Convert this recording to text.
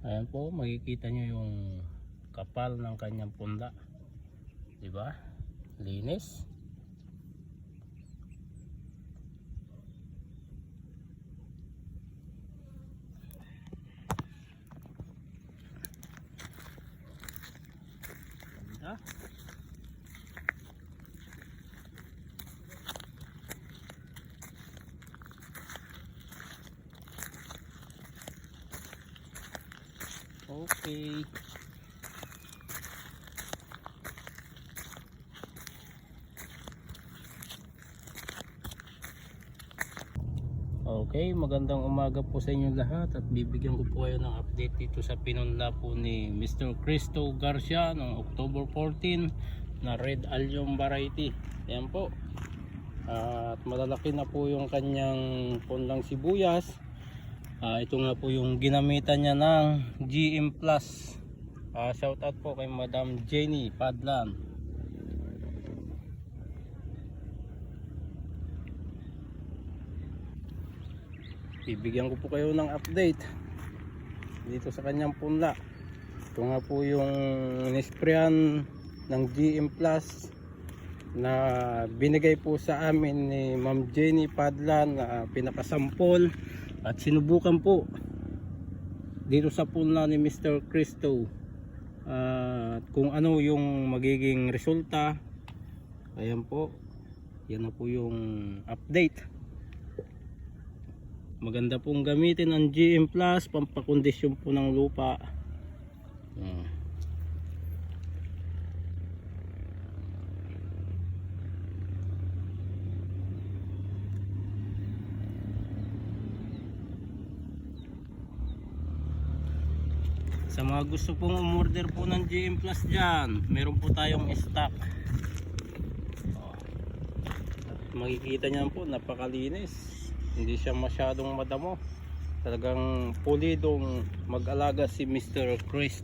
Ayan po, makikita nyo yung kapal ng kanyang punla, di ba? Linis. Ganda. Okay. Okay, magandang umaga po sa inyo lahat at bibigyan ko po kayo ng update dito sa pinunla po ni Mr. Cristo Garcia noong October 14 na Red Allium variety. Ayan po. At malalaki na po yung kanyang punlang sibuyas. Ito nga po yung ginamitan niya ng GM Plus. Shout out po kay Madam Jenny Padlan. Bibigyan ko po kayo ng update dito sa kanyang punla. Ito nga po yung nisprayan ng GM Plus na binigay po sa amin ni Ma'am Jenny Padlan na pinakasampol at sinubukan po dito sa punla ni Mr. Cristo kung ano yung magiging resulta. Ayan po, yan na po yung update. Maganda pong gamitin ang GM Plus, pampakondisyon po ng lupa. Sa mga gusto pong umorder po ng GM Plus dyan, meron po tayong stock. At makikita nyo po, napakalinis. Hindi siya masyadong madamo. Talagang pulidong mag-alaga si Mr. Cristo.